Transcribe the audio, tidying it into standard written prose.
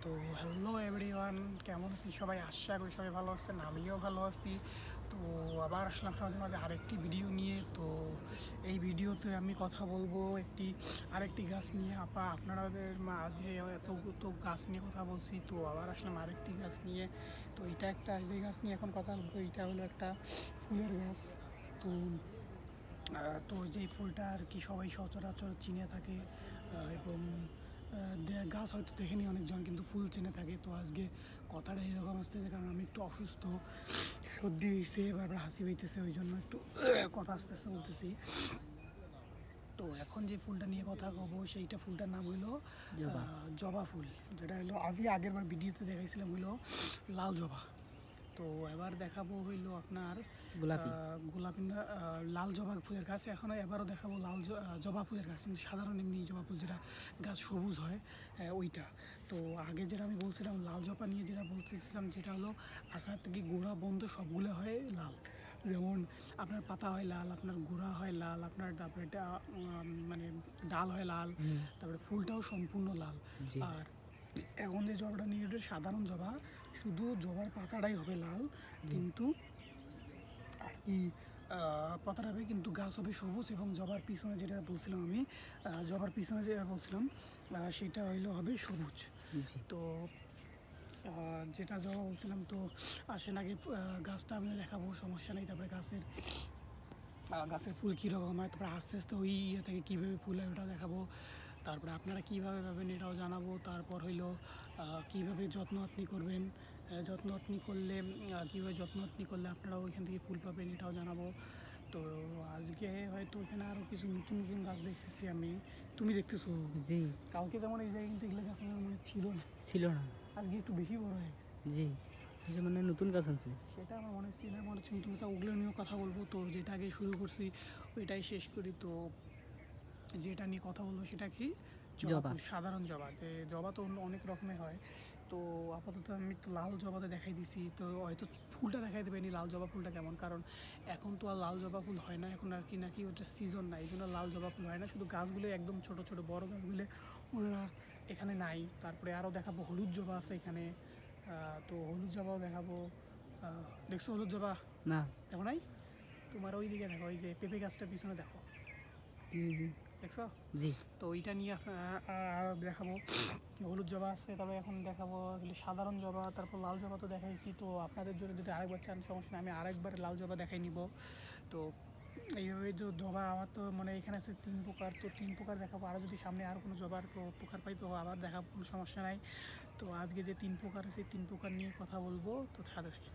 তো hello everyone, কেমন আছেন সবাই? আশা করি সবাই ভালো আছেন, আমিও ভালো আছি। তো আবার আসলাম আপনাদের মাঝে আরেকটি ভিডিও নিয়ে। তো এই ভিডিওতে আমি কথা বলবো আরেকটি গাছ নিয়ে। আপনাদের মাঝে এত তো গাছ নিয়ে কথা বলছি, তো আবার আসলাম আরেকটি গাছ নিয়ে। তো এটা একটা যে গাছ নিয়ে এখন কথা বলবো, এটা হলো একটা ফুলের গাছ। তো তো যেই ফুলটা আর কি সবাই সচরাচর চিনে থাকে, এবং গাছ হয়তো দেখেনি অনেকজন, কিন্তু ফুল চিনে থাকে। তো আজকে কথাটা এরকম আসতেছে কারণ আমি একটু অসুস্থ, সর্দি হয়েছে, বারবার হাসি পাইতেছে, ওই জন্য একটু কথা আস্তে আস্তে বলতেছি। তো এখন যে ফুলটা নিয়ে কথা কব, সেইটা ফুলটার নাম হইলো জবা ফুল, যেটা হলো আমি আগেরবার ভিডিওতে দেখাইছিলাম হইলো লাল জবা। তো এবার দেখাবো হইলো আপনার গোলাপি। গোলাপি না, লাল জবা ফুলের গাছ। এখন এবারও দেখাবো জবা ফুলের গাছ, কিন্তু সাধারণ এমনি জবা ফুল যেটা গাছ সবুজ হয়, ওইটা। তো আগে যেটা আমি বলছিলাম লাল জবা নিয়ে, যেটা বলতেছিলাম যেটা হলো আকার থেকে গোড়া বন্ধ সবগুলো হয় লাল। যেমন আপনার পাতা হয় লাল, আপনার গোড়া হয় লাল, আপনার তারপরে এটা মানে ডাল হয় লাল, তারপরে ফুলটাও সম্পূর্ণ লাল। জি। আর এখন যে জবাটা নিয়ে, এটা সাধারণ জবা, শুধু জবার পাতাটাই হবে লাল, কিন্তু আর কি পাতাটা হবে, কিন্তু গাছ হবে সবুজ। এবং জবার পিছনে যেটা বলছিলাম আমি, জবার পিছনে যেটা বলছিলাম, সেটা হবে সবুজ। জি। তো যেটা জবা বলছিলাম, তো আসেন আগে গাছটা আমি দেখাবো, সমস্যা নেই। তারপরে গাছের ফুল কীরকম হয়, তারপরে আস্তে আস্তে ওই ইয়ে থেকে কীভাবে ফুল হয় ওটাও দেখাবো। তারপরে আপনারা কীভাবে পাবেন এটাও জানাবো। তারপর হইলো কীভাবে যত্ন আত্নি করবেন, যত্ন আত্নি করলে কীভাবে যত্ন আত্নি করলে আপনারা ওইখান থেকে ফুল পাবেন এটাও জানাবো। তো আজকে হয়তো এখানে আরও কিছু নতুন নতুন গাছ দেখতেছি আমি, তুমি দেখতেছো। জি। কালকে যেমন এই জায়গায় কিন্তু এগুলো গাছ আমার মনে ছিল না, ছিল না। আজকে একটু বেশি বড় হয়ে গেছে। জি, যে মানে নতুন গাছ আনছে। সেটা আমার মনে হচ্ছে না, মনে হচ্ছে নতুন গাছ, ওগুলো নিয়েও কথা বলবো। তো যেটা আগে শুরু করছি ওইটাই শেষ করি। তো যেটা নিয়ে কথা বলবো সেটা কি, জবা জবা। ফুল, সাধারণ জবা। যে জবা তো অনেক রকমের হয়। তো আপাতত আমি তো লাল জবাতে দেখাই দিছি, তো হয়তো ফুলটা দেখাই দেবেনি লাল জবা ফুলটা কেমন, কারণ এখন তো আর লাল জবা ফুল হয় না, এখন আর কি নাকি ওটা সিজন না, এই জন্য লাল জবা ফুল হয় না। শুধু গাছগুলো একদম ছোট ছোট, বড় গাছগুলো ওরা এখানে নাই। তারপরে আরও দেখাবো হলুদ জবা আছে এখানে। তো হলুদ জবাও দেখাবো। দেখছো হলুদ জবা? না। দেখো নাই? তোমার ওই দিকে দেখো, ওই যে পেঁপে গাছটার পিছনে দেখো, জি জি। দেখছো? জি। তো ওইটা নিয়ে আরও দেখাবো। হলুদ জবা আছে, তবে এখন দেখাবো এগুলি সাধারণ জবা। তারপর লাল জবা তো দেখাইছি। তো আপনাদের জন্য যদি আরেকবার চান সমস্যা নেই, আমি আরেকবার লাল জবা দেখাই নিব। তো এইভাবে যে জবা আমার তো মানে এখানে আছে 3 প্রকার, তো 3 প্রকার দেখাবো। আরও যদি সামনে আরও কোনো জবার প্রকার পাই তো আবার দেখাবো, কোনো সমস্যা নাই। তো আজকে যে 3 প্রকার আছে, 3 প্রকার নিয়ে কথা বলবো, তো সাথে থাকি।